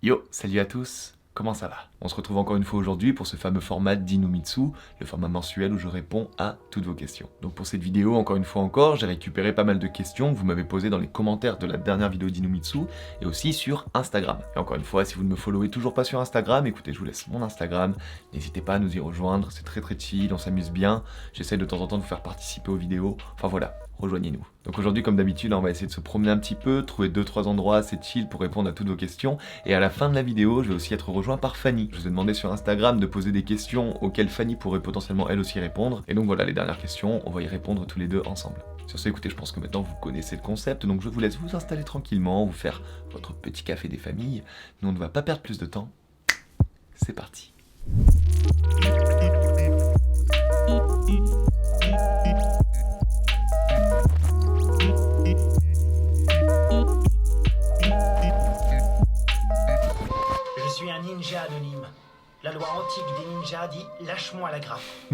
Yo, salut à tous, comment ça va? On se retrouve encore une fois aujourd'hui pour ce fameux format d'Inumitsu, le format mensuel où je réponds à toutes vos questions. Donc pour cette vidéo, encore une fois j'ai récupéré pas mal de questions que vous m'avez posées dans les commentaires de la dernière vidéo d'Inumitsu et aussi sur Instagram. Et encore une fois, si vous ne me followez toujours pas sur Instagram, écoutez, je vous laisse mon Instagram, n'hésitez pas à nous y rejoindre, c'est très chill, on s'amuse bien, j'essaie de temps en temps de vous faire participer aux vidéos, enfin voilà. Rejoignez-nous. Donc aujourd'hui, comme d'habitude, on va essayer de se promener un petit peu, trouver 2-3 endroits assez chill pour répondre à toutes vos questions. Et à la fin de la vidéo, je vais aussi être rejoint par Fanny. Je vous ai demandé sur Instagram de poser des questions auxquelles Fanny pourrait potentiellement elle aussi répondre. Et donc voilà, les dernières questions, on va y répondre tous les deux ensemble. Sur ce, écoutez, je pense que maintenant vous connaissez le concept, donc je vous laisse vous installer tranquillement, vous faire votre petit café des familles. Nous, on ne va pas perdre plus de temps. C'est parti. Je suis un ninja anonyme. La loi antique des ninjas dit « lâche-moi la graffe ».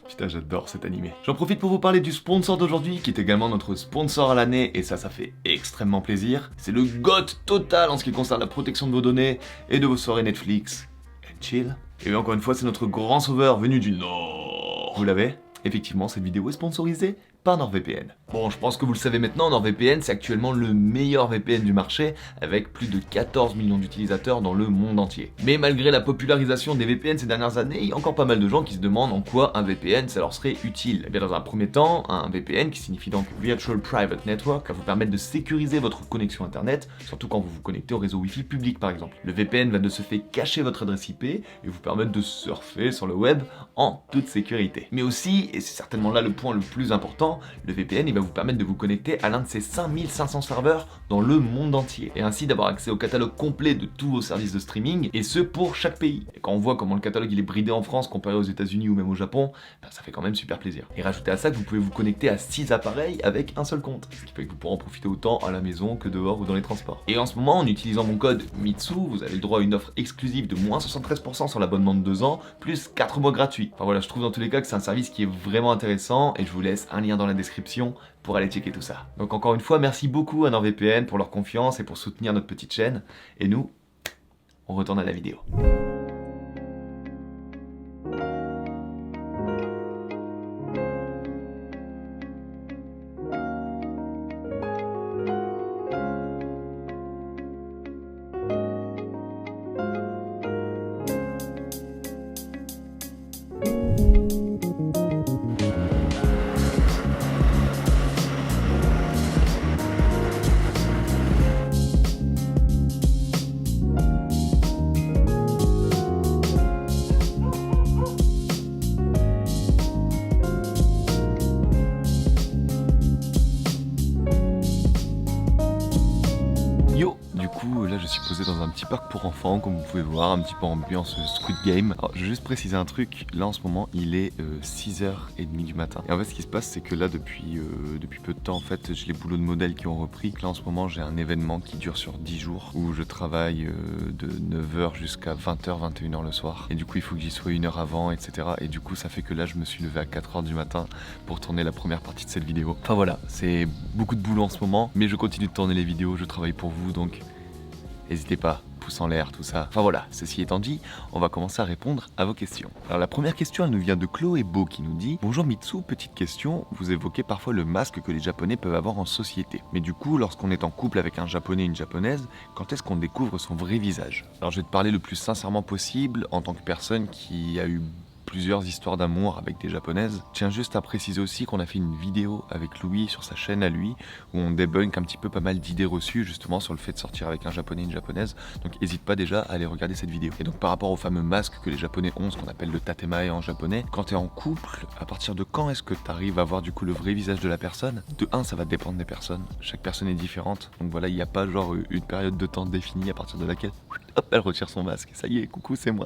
Putain, j'adore cet animé. J'en profite pour vous parler du sponsor d'aujourd'hui, qui est également notre sponsor à l'année, et ça fait extrêmement plaisir. C'est le GOAT total en ce qui concerne la protection de vos données et de vos soirées Netflix. And chill. Et oui, encore une fois, c'est notre grand sauveur venu du Nord. Vous l'avez? Effectivement, cette vidéo est sponsorisée par NordVPN. Bon, je pense que vous le savez maintenant, NordVPN, c'est actuellement le meilleur VPN du marché, avec plus de 14 millions d'utilisateurs dans le monde entier. Mais malgré la popularisation des VPN ces dernières années, il y a encore pas mal de gens qui se demandent en quoi un VPN ça leur serait utile. Et bien dans un premier temps, un VPN, qui signifie donc Virtual Private Network, va vous permettre de sécuriser votre connexion internet, surtout quand vous vous connectez au réseau Wi-Fi public par exemple. Le VPN va de ce fait cacher votre adresse IP et vous permettre de surfer sur le web en toute sécurité. Mais aussi, et c'est certainement là le point le plus important, le VPN il va vous permettre de vous connecter à l'un de ces 5500 serveurs dans le monde entier et ainsi d'avoir accès au catalogue complet de tous vos services de streaming et ce pour chaque pays. Et quand on voit comment le catalogue il est bridé en France comparé aux États-Unis ou même au Japon, ben, ça fait quand même super plaisir. Et rajoutez à ça que vous pouvez vous connecter à 6 appareils avec un seul compte, ce qui fait que vous pourrez en profiter autant à la maison que dehors ou dans les transports. Et en ce moment, en utilisant mon code MITSU, vous avez le droit à une offre exclusive de moins 73% sur l'abonnement de 2 ans, plus 4 mois gratuits. Enfin voilà, je trouve dans tous les cas que c'est un service qui est vraiment intéressant et je vous laisse un lien dans la description pour aller checker tout ça. Donc encore une fois, merci beaucoup à NordVPN pour leur confiance et pour soutenir notre petite chaîne. Et nous, on retourne à la vidéo. Yo, du coup là je suis posé dans un petit parc pour enfants comme vous pouvez voir, un petit peu ambiance Squid Game. Alors je vais juste préciser un truc, là en ce moment il est 6h30 du matin. Et en fait ce qui se passe c'est que là depuis peu de temps en fait j'ai les boulots de modèle qui ont repris. Là en ce moment j'ai un événement qui dure sur 10 jours où je travaille de 9h jusqu'à 20h, 21h le soir. Et du coup il faut que j'y sois 1 heure avant etc. Et du coup ça fait que là je me suis levé à 4h du matin pour tourner la première partie de cette vidéo. Enfin voilà, c'est beaucoup de boulot en ce moment mais je continue de tourner les vidéos, je travaille pour vous donc n'hésitez pas, pouce en l'air, tout ça. Enfin voilà, ceci étant dit, on va commencer à répondre à vos questions. Alors la première question, elle nous vient de Chloé Beau qui nous dit « Bonjour Mitsu, petite question, vous évoquez parfois le masque que les Japonais peuvent avoir en société. Mais du coup, lorsqu'on est en couple avec un Japonais et une Japonaise, quand est-ce qu'on découvre son vrai visage ?» Alors je vais te parler le plus sincèrement possible en tant que personne qui a eu plusieurs histoires d'amour avec des japonaises. Tiens juste à préciser aussi qu'on a fait une vidéo avec Louis sur sa chaîne à lui où on débunk un petit peu pas mal d'idées reçues justement sur le fait de sortir avec un japonais et une japonaise. Donc n'hésite pas déjà à aller regarder cette vidéo. Et donc par rapport au fameux masque que les japonais ont, ce qu'on appelle le tatemae en japonais, quand t'es en couple, à partir de quand est-ce que t'arrives à voir du coup le vrai visage de la personne? De un, ça va dépendre des personnes. Chaque personne est différente. Donc voilà, il n'y a pas genre une période de temps définie à partir de laquelle hop, elle retire son masque. Ça y est, coucou, c'est moi.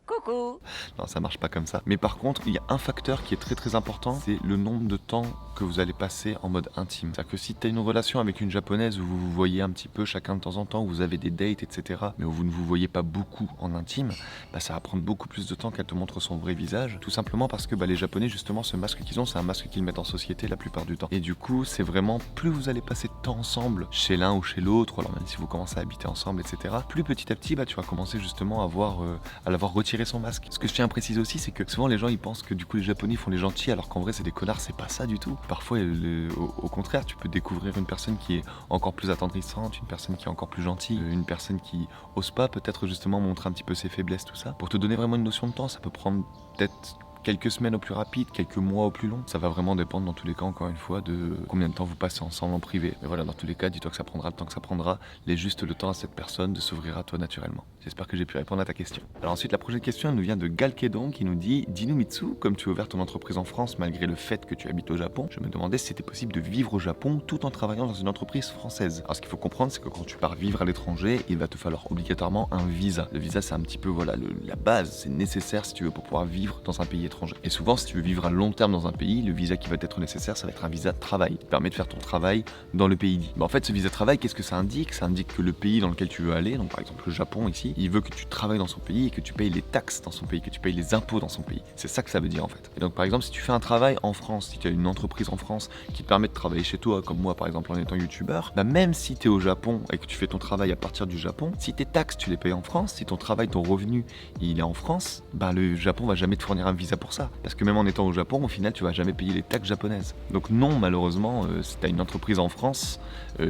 Coucou, Coucou. Non, ça marche pas comme ça. Mais par contre, il y a un facteur qui est très très important, c'est le nombre de temps que vous allez passer en mode intime. C'est-à-dire que si tu as une relation avec une japonaise où vous vous voyez un petit peu chacun de temps en temps, où vous avez des dates, etc., mais où vous ne vous voyez pas beaucoup en intime, bah, ça va prendre beaucoup plus de temps qu'elle te montre son vrai visage. Tout simplement parce que bah, les Japonais, justement, ce masque qu'ils ont, c'est un masque qu'ils mettent en société la plupart du temps. Et du coup, c'est vraiment plus vous allez passer de temps ensemble chez l'un ou chez l'autre, ou alors même si vous commencez à habiter ensemble, etc., plus petit à petit, bah, tu vas commencer justement à l'avoir retiré son masque. Ce que je tiens à préciser aussi, c'est que souvent les gens ils pensent que du coup les Japonais font les gentils, alors qu'en vrai c'est des connards, c'est pas ça du tout. Parfois, au contraire, tu peux découvrir une personne qui est encore plus attendrissante, une personne qui est encore plus gentille, une personne qui ose pas peut-être justement montrer un petit peu ses faiblesses, tout ça. Pour te donner vraiment une notion de temps, ça peut prendre peut-être quelques semaines au plus rapide, quelques mois au plus long. Ça va vraiment dépendre dans tous les cas, encore une fois, de combien de temps vous passez ensemble en privé. Mais voilà, dans tous les cas, dis-toi que ça prendra le temps que ça prendra. Laisse juste le temps à cette personne de s'ouvrir à toi naturellement. J'espère que j'ai pu répondre à ta question. Alors ensuite, la prochaine question, elle nous vient de Galkedon qui nous dit: Dis-nous Mitsu, comme tu as ouvert ton entreprise en France malgré le fait que tu habites au Japon, je me demandais si c'était possible de vivre au Japon tout en travaillant dans une entreprise française. Alors ce qu'il faut comprendre, c'est que quand tu pars vivre à l'étranger, il va te falloir obligatoirement un visa. Le visa, c'est un petit peu voilà la base, c'est nécessaire si tu veux pour pouvoir vivre dans un pays étranger. Et souvent, si tu veux vivre à long terme dans un pays, le visa qui va être nécessaire, ça va être un visa de travail, qui permet de faire ton travail dans le pays dit. Mais en fait, ce visa de travail, qu'est-ce que ça indique? Ça indique que le pays dans lequel tu veux aller, donc par exemple le Japon ici, il veut que tu travailles dans son pays et que tu payes les taxes dans son pays, que tu payes les impôts dans son pays. C'est ça que ça veut dire en fait. Et donc par exemple, si tu fais un travail en France, si tu as une entreprise en France qui te permet de travailler chez toi, comme moi par exemple en étant youtubeur, bah même si tu es au Japon et que tu fais ton travail à partir du Japon, si tes taxes tu les payes en France, si ton travail, ton revenu, il est en France, bah le Japon va jamais te fournir un visa pour ça. Parce que même en étant au Japon, au final, tu vas jamais payer les taxes japonaises. Donc non, malheureusement, si tu as une entreprise en France,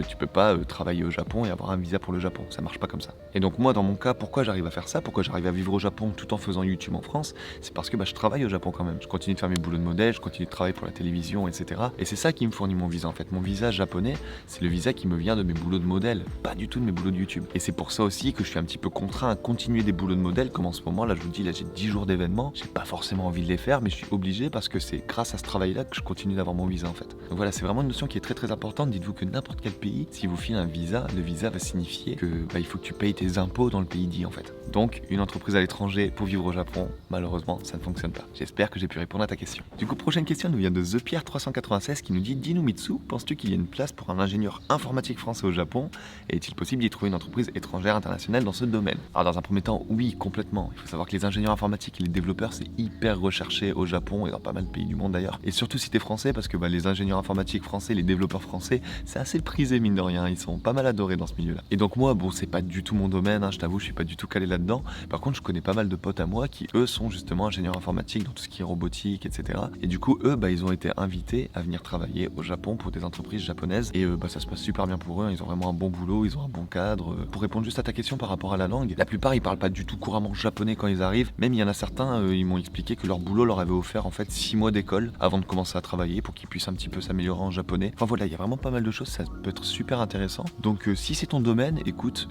tu peux pas travailler au Japon et avoir un visa pour le Japon. Ça marche pas comme ça. Et donc moi, dans mon cas, pourquoi j'arrive à faire ça? Pourquoi j'arrive à vivre au Japon tout en faisant YouTube en France? C'est parce que bah, je travaille au Japon quand même. Je continue de faire mes boulots de modèle, je continue de travailler pour la télévision, etc. Et c'est ça qui me fournit mon visa en fait. Mon visa japonais, c'est le visa qui me vient de mes boulots de modèle, pas du tout de mes boulots de YouTube. Et c'est pour ça aussi que je suis un petit peu contraint à continuer des boulots de modèle, comme en ce moment, là je vous dis, là j'ai 10 jours d'événements, j'ai pas forcément envie de les faire, mais je suis obligé parce que c'est grâce à ce travail-là que je continue d'avoir mon visa en fait. Donc voilà, c'est vraiment une notion qui est très très importante. Dites-vous que n'importe quel pays, si vous file un visa, le visa va signifier que bah, il faut que tu payes tes impôts dans le pays dit en fait. Donc une entreprise à l'étranger pour vivre au Japon, malheureusement ça ne fonctionne pas. J'espère que j'ai pu répondre à ta question. Du coup, prochaine question nous vient de ThePierre396 qui nous dit: Dis-nous Mitsu, penses-tu qu'il y a une place pour un ingénieur informatique français au Japon? Et est-il possible d'y trouver une entreprise étrangère internationale dans ce domaine? Alors dans un premier temps, oui, complètement. Il faut savoir que les ingénieurs informatiques et les développeurs, c'est hyper recherché au Japon et dans pas mal de pays du monde d'ailleurs. Et surtout si t'es français, parce que bah, les ingénieurs informatiques français, les développeurs français, c'est assez prisé mine de rien. Ils sont pas mal adorés dans ce milieu-là. Et donc moi, bon, c'est pas du tout mon domaine, hein, je t'avoue, je suis pas du tout calé là-dedans. Par contre, je connais pas mal de potes à moi qui, eux, sont justement ingénieurs informatiques dans tout ce qui est robotique, etc. Et du coup, eux, bah, ils ont été invités à venir travailler au Japon pour des entreprises japonaises. Et bah, ça se passe super bien pour eux, hein. Ils ont vraiment un bon boulot, ils ont un bon cadre. Pour répondre juste à ta question par rapport à la langue, la plupart, ils parlent pas du tout couramment japonais quand ils arrivent. Même il y en a certains, ils m'ont expliqué que leur boulot leur avait offert en fait 6 mois d'école avant de commencer à travailler pour qu'ils puissent un petit peu s'améliorer en japonais. Enfin voilà, il y a vraiment pas mal de choses, ça peut être super intéressant. Donc si c'est ton domaine, écoute,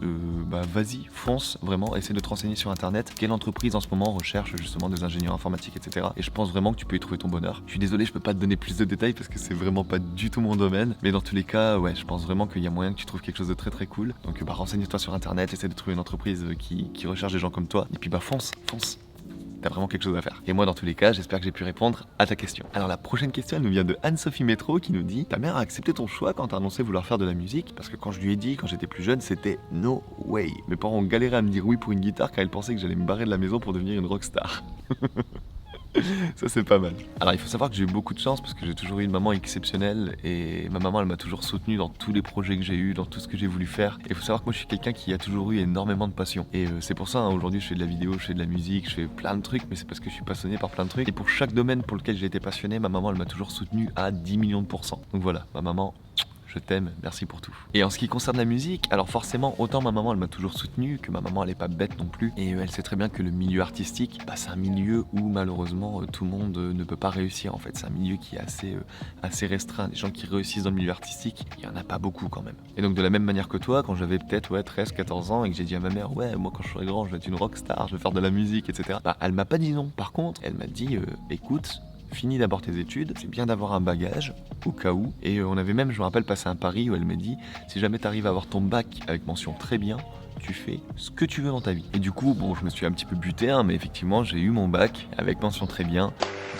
bah vas-y, fonce, vraiment, essaie de te renseigner sur internet. Quelle entreprise en ce moment recherche justement des ingénieurs informatiques, etc. Et je pense vraiment que tu peux y trouver ton bonheur. Je suis désolé, je peux pas te donner plus de détails parce que c'est vraiment pas du tout mon domaine. Mais dans tous les cas, ouais, je pense vraiment qu'il y a moyen que tu trouves quelque chose de très très cool. Donc bah renseigne-toi sur internet, essaie de trouver une entreprise qui recherche des gens comme toi. Et puis bah fonce. T'as vraiment quelque chose à faire. Et moi, dans tous les cas, j'espère que j'ai pu répondre à ta question. Alors, la prochaine question, elle nous vient de Anne-Sophie Métro qui nous dit: Ta mère a accepté ton choix quand t'as annoncé vouloir faire de la musique? Parce que quand je lui ai dit, quand j'étais plus jeune, c'était no way. Mes parents ont galéré à me dire oui pour une guitare car ils pensaient que j'allais me barrer de la maison pour devenir une rockstar. Ça c'est pas mal. Alors il faut savoir que j'ai eu beaucoup de chance parce que j'ai toujours eu une maman exceptionnelle et ma maman elle m'a toujours soutenu dans tous les projets que j'ai eu, dans tout ce que j'ai voulu faire. Et il faut savoir que moi je suis quelqu'un qui a toujours eu énormément de passion. Et c'est pour ça hein, aujourd'hui je fais de la vidéo, je fais de la musique, je fais plein de trucs, mais c'est parce que je suis passionné par plein de trucs. Et pour chaque domaine pour lequel j'ai été passionné, ma maman elle m'a toujours soutenu à 10 millions de %. Donc voilà, ma maman, je t'aime, merci pour tout. Et en ce qui concerne la musique, alors forcément, autant ma maman elle m'a toujours soutenu, que ma maman elle est pas bête non plus, et elle sait très bien que le milieu artistique, bah, c'est un milieu où malheureusement tout le monde ne peut pas réussir en fait. C'est un milieu qui est assez restreint. Les gens qui réussissent dans le milieu artistique, il y en a pas beaucoup quand même. Et donc de la même manière que toi, quand j'avais peut-être 13-14 ans et que j'ai dit à ma mère ouais moi quand je serai grand je vais être une rockstar, je vais faire de la musique, etc. Bah elle m'a pas dit non. Par contre, elle m'a dit écoute, finis d'abord tes études, c'est bien d'avoir un bagage, au cas où. Et on avait même, je me rappelle, passé un pari où elle m'a dit, si jamais t'arrives à avoir ton bac avec mention très bien, tu fais ce que tu veux dans ta vie. Et du coup, bon, je me suis un petit peu buté, hein, mais effectivement, j'ai eu mon bac avec mention très bien.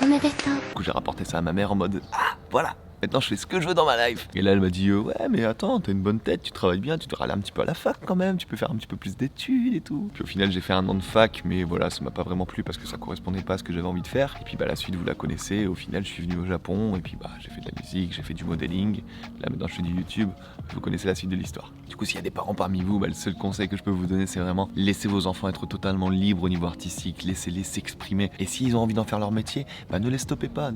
Du coup, j'ai rapporté ça à ma mère en mode « Ah, voilà !» Maintenant, je fais ce que je veux dans ma life. Et là, elle m'a dit ouais, mais attends, t'as une bonne tête, tu travailles bien, tu devrais aller un petit peu à la fac quand même, tu peux faire un petit peu plus d'études et tout. Puis au final, j'ai fait 1 an de fac, mais voilà, ça m'a pas vraiment plu parce que ça correspondait pas à ce que j'avais envie de faire. Et puis la suite, vous la connaissez. Au final, je suis venu au Japon et puis j'ai fait de la musique, j'ai fait du modeling. Là, maintenant, je fais du YouTube. Vous connaissez la suite de l'histoire. Du coup, s'il y a des parents parmi vous, le seul conseil que je peux vous donner, c'est vraiment laissez vos enfants être totalement libres au niveau artistique, laissez-les s'exprimer. Et s'ils ont envie d'en faire leur métier, ne les stoppez pas,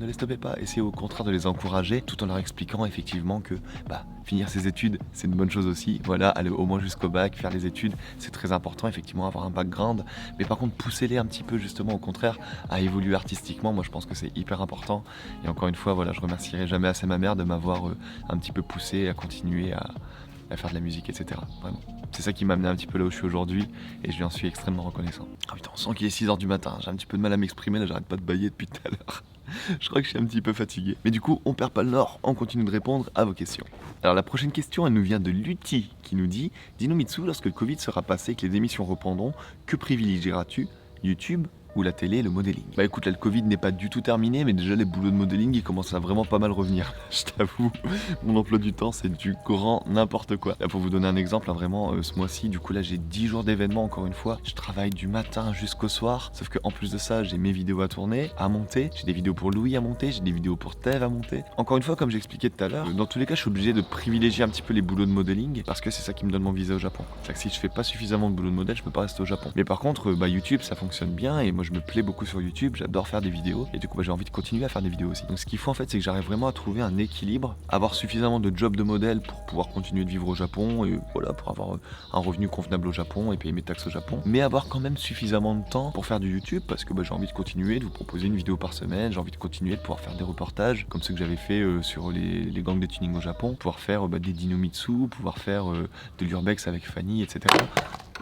Essayez au contraire de les encourager tout en leur expliquant effectivement que finir ses études, c'est une bonne chose aussi. Voilà, aller au moins jusqu'au bac, faire les études, c'est très important, effectivement, avoir un background. Mais par contre, poussez-les un petit peu, justement, au contraire, à évoluer artistiquement. Moi, je pense que c'est hyper important. Et encore une fois, voilà, je remercierai jamais assez ma mère de m'avoir un petit peu poussé à continuer à faire de la musique, etc. Vraiment. C'est ça qui m'a amené un petit peu là où je suis aujourd'hui et je lui en suis extrêmement reconnaissant. Ah putain, on sent qu'il est 6h du matin, j'ai un petit peu de mal à m'exprimer, là j'arrête pas de bâiller depuis tout à l'heure. Je crois que je suis un petit peu fatigué. Mais du coup, on perd pas le nord, on continue de répondre à vos questions. Alors la prochaine question, elle nous vient de Lutti qui nous dit « Dinomitsu, lorsque le Covid sera passé et que les émissions reprendront, que privilégieras-tu, YouTube ou la télé, le modeling ?» Écoute, là le Covid n'est pas du tout terminé, mais déjà les boulots de modeling ils commencent à vraiment pas mal revenir. Je t'avoue, mon emploi du temps c'est du grand n'importe quoi. Là pour vous donner un exemple, vraiment ce mois-ci, du coup là j'ai 10 jours d'événements encore une fois. Je travaille du matin jusqu'au soir, sauf que en plus de ça j'ai mes vidéos à tourner, à monter. J'ai des vidéos pour Louis à monter, j'ai des vidéos pour Tev à monter. Encore une fois, comme j'expliquais tout à l'heure, dans tous les cas je suis obligé de privilégier un petit peu les boulots de modeling parce que c'est ça qui me donne mon visa au Japon. C'est-à-dire que si je fais pas suffisamment de boulot de modèle, je peux pas rester au Japon. Mais par contre, YouTube ça fonctionne bien et moi je me plais beaucoup sur YouTube, j'adore faire des vidéos et du coup j'ai envie de continuer à faire des vidéos aussi. Donc ce qu'il faut en fait c'est que j'arrive vraiment à trouver un équilibre, avoir suffisamment de jobs de modèle pour pouvoir continuer de vivre au Japon et voilà, pour avoir un revenu convenable au Japon et payer mes taxes au Japon, mais avoir quand même suffisamment de temps pour faire du YouTube parce que j'ai envie de continuer, de vous proposer une vidéo par semaine, j'ai envie de continuer de pouvoir faire des reportages comme ceux que j'avais fait sur les gangs de tuning au Japon, pouvoir faire des Dinomitsu, pouvoir faire de l'urbex avec Fanny, etc.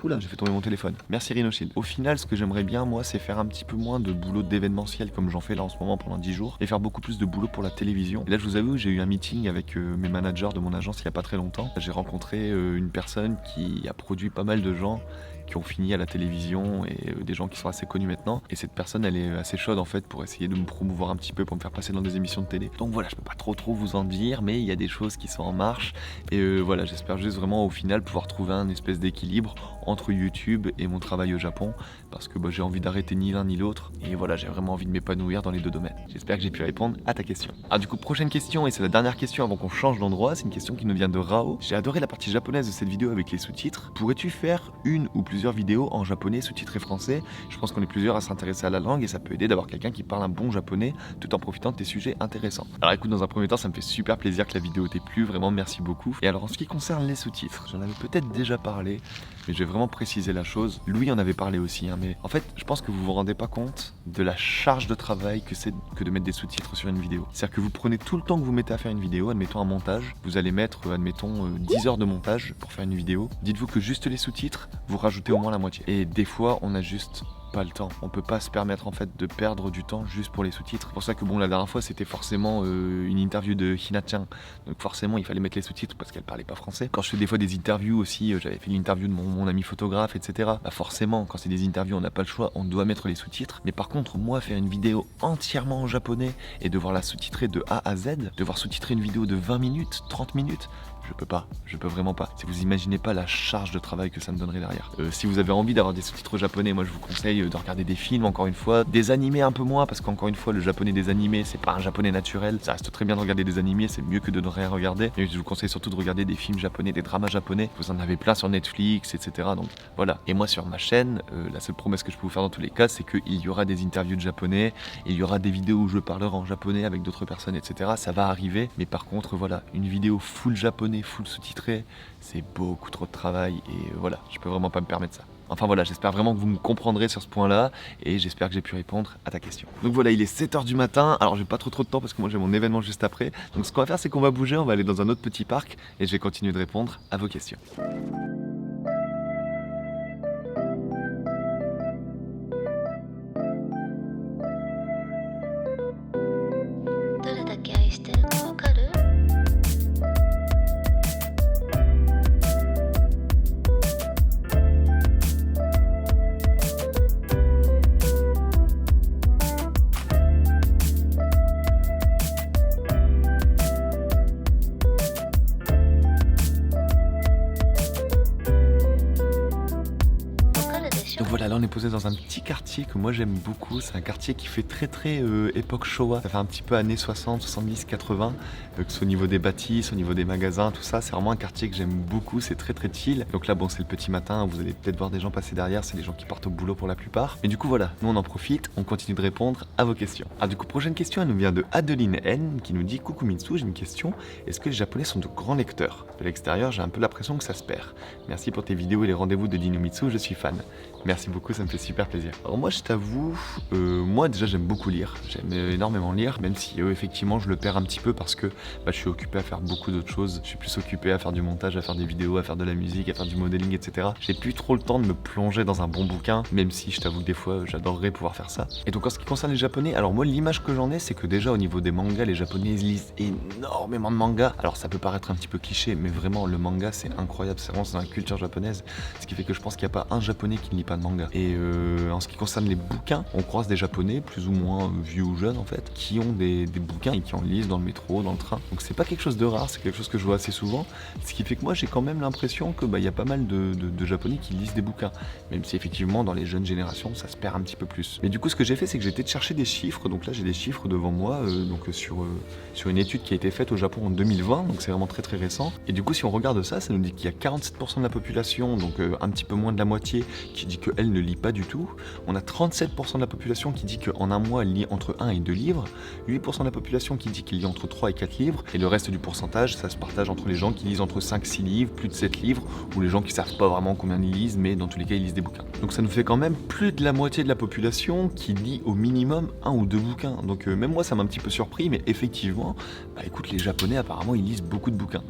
Oula, j'ai fait tomber mon téléphone. Merci Rhinoshield. Au final, ce que j'aimerais bien, moi, c'est faire un petit peu moins de boulot d'événementiel comme j'en fais là en ce moment pendant 10 jours et faire beaucoup plus de boulot pour la télévision. Et là, je vous avoue, j'ai eu un meeting avec mes managers de mon agence il y a pas très longtemps. J'ai rencontré une personne qui a produit pas mal de gens qui ont fini à la télévision et des gens qui sont assez connus maintenant. Et cette personne, elle est assez chaude en fait pour essayer de me promouvoir un petit peu, pour me faire passer dans des émissions de télé. Donc voilà, je peux pas trop vous en dire, mais il y a des choses qui sont en marche. Et voilà, j'espère juste vraiment au final pouvoir trouver un espèce d'équilibre entre YouTube et mon travail au Japon, parce que j'ai envie d'arrêter ni l'un ni l'autre. Et voilà, j'ai vraiment envie de m'épanouir dans les deux domaines. J'espère que j'ai pu répondre à ta question. Alors du coup, prochaine question, et c'est la dernière question avant qu'on change d'endroit, c'est une question qui nous vient de Rao. J'ai adoré la partie japonaise de cette vidéo avec les sous-titres. Pourrais-tu faire une ou plusieurs vidéos en japonais sous-titrées français? Je pense qu'on est plusieurs à s'intéresser à la langue et ça peut aider d'avoir quelqu'un qui parle un bon japonais tout en profitant de tes sujets intéressants. Alors écoute, dans un premier temps, ça me fait super plaisir que la vidéo t'ait plu, vraiment merci beaucoup. Et alors en ce qui concerne les sous-titres, j'en avais peut-être déjà parlé, mais je vais vraiment préciser la chose. Louis en avait parlé aussi, mais en fait, je pense que vous vous rendez pas compte de la charge de travail que c'est que de mettre des sous-titres sur une vidéo. C'est-à-dire que vous prenez tout le temps que vous mettez à faire une vidéo, admettons un montage, vous allez mettre, admettons, 10 heures de montage pour faire une vidéo. Dites-vous que juste les sous-titres, vous rajoutez au moins la moitié. Et des fois, on a juste pas le temps. On peut pas se permettre en fait de perdre du temps juste pour les sous-titres. C'est pour ça que la dernière fois c'était forcément une interview de Hina-chan. Donc forcément il fallait mettre les sous-titres parce qu'elle parlait pas français. Quand je fais des fois des interviews aussi, j'avais fait l'interview de mon ami photographe, etc. Forcément quand c'est des interviews on n'a pas le choix, on doit mettre les sous-titres. Mais par contre moi faire une vidéo entièrement en japonais et devoir la sous-titrer de A à Z, devoir sous-titrer une vidéo de 20 minutes, 30 minutes, je peux vraiment pas. Si vous imaginez pas la charge de travail que ça me donnerait derrière. Si vous avez envie d'avoir des sous-titres japonais, moi je vous conseille de regarder des films, encore une fois, des animés un peu moins, parce qu'encore une fois le japonais des animés c'est pas un japonais naturel, ça reste très bien de regarder des animés, c'est mieux que de ne rien regarder. Et je vous conseille surtout de regarder des films japonais, des dramas japonais, vous en avez plein sur Netflix, etc. Donc voilà. Et moi sur ma chaîne, la seule promesse que je peux vous faire dans tous les cas, c'est qu'il y aura des interviews de japonais, il y aura des vidéos où je parlerai en japonais avec d'autres personnes, etc. Ça va arriver, mais par contre voilà, une vidéo full japonais, full sous-titré, c'est beaucoup trop de travail et voilà, je peux vraiment pas me permettre ça. Enfin voilà, j'espère vraiment que vous me comprendrez sur ce point-là et j'espère que j'ai pu répondre à ta question. Donc voilà, il est 7h du matin, alors j'ai pas trop de temps parce que moi j'ai mon événement juste après. Donc ce qu'on va faire c'est qu'on va bouger, on va aller dans un autre petit parc et je vais continuer de répondre à vos questions. 「Donc voilà, là on est posé dans un petit quartier que moi j'aime beaucoup. C'est un quartier qui fait très époque Showa. Ça fait un petit peu années 60, 70, 80, que ce soit au niveau des bâtisses, au niveau des magasins, tout ça. C'est vraiment un quartier que j'aime beaucoup, c'est très chill. Donc là bon, c'est le petit matin, vous allez peut-être voir des gens passer derrière, c'est les gens qui partent au boulot pour la plupart. Mais du coup voilà, nous on en profite, on continue de répondre à vos questions. Alors du coup, prochaine question, elle nous vient de Adeline N qui nous dit: coucou Mitsu, j'ai une question. Est-ce que les Japonais sont de grands lecteurs? De l'extérieur, j'ai un peu l'impression que ça se perd. Merci pour tes vidéos et les rendez-vous de Dinomitsu, je suis fan. Merci beaucoup, ça me fait super plaisir. Alors moi je t'avoue, moi déjà j'aime beaucoup lire, j'aime énormément lire, même si effectivement je le perds un petit peu parce que je suis occupé à faire beaucoup d'autres choses. Je suis plus occupé à faire du montage, à faire des vidéos, à faire de la musique, à faire du modeling, etc. J'ai plus trop le temps de me plonger dans un bon bouquin, même si je t'avoue que des fois j'adorerais pouvoir faire ça. Et donc en ce qui concerne les Japonais, alors moi l'image que j'en ai, c'est que déjà au niveau des mangas, les Japonais lisent énormément de mangas. Alors ça peut paraître un petit peu cliché, mais vraiment le manga c'est incroyable, c'est vraiment dans la culture japonaise, ce qui fait que je pense qu'il n'y a pas un Japonais qui ne lit pas de manga. Et en ce qui concerne les bouquins, on croise des Japonais plus ou moins vieux ou jeunes en fait, qui ont des bouquins et qui en lisent dans le métro, dans le train. Donc c'est pas quelque chose de rare, c'est quelque chose que je vois assez souvent, ce qui fait que moi j'ai quand même l'impression que y a pas mal de Japonais qui lisent des bouquins, même si effectivement dans les jeunes générations ça se perd un petit peu plus. Mais du coup ce que j'ai fait, c'est que j'ai été chercher des chiffres. Donc là j'ai des chiffres devant moi, sur une étude qui a été faite au Japon en 2020, donc c'est vraiment très récent. Et du coup si on regarde ça, ça nous dit qu'il y a 47% de la population, donc un petit peu moins de la moitié, qui dit qu'elle ne lit pas du tout. On a 37% de la population qui dit qu'en un mois elle lit entre 1 et 2 livres, 8% de la population qui dit qu'il lit entre 3 et 4 livres, et le reste du pourcentage ça se partage entre les gens qui lisent entre 5-6 livres, plus de 7 livres, ou les gens qui savent pas vraiment combien ils lisent, mais dans tous les cas ils lisent des bouquins. Donc ça nous fait quand même plus de la moitié de la population qui lit au minimum 1 ou 2 bouquins. Donc même moi ça m'a un petit peu surpris, mais effectivement, écoute, les Japonais apparemment ils lisent beaucoup de bouquins.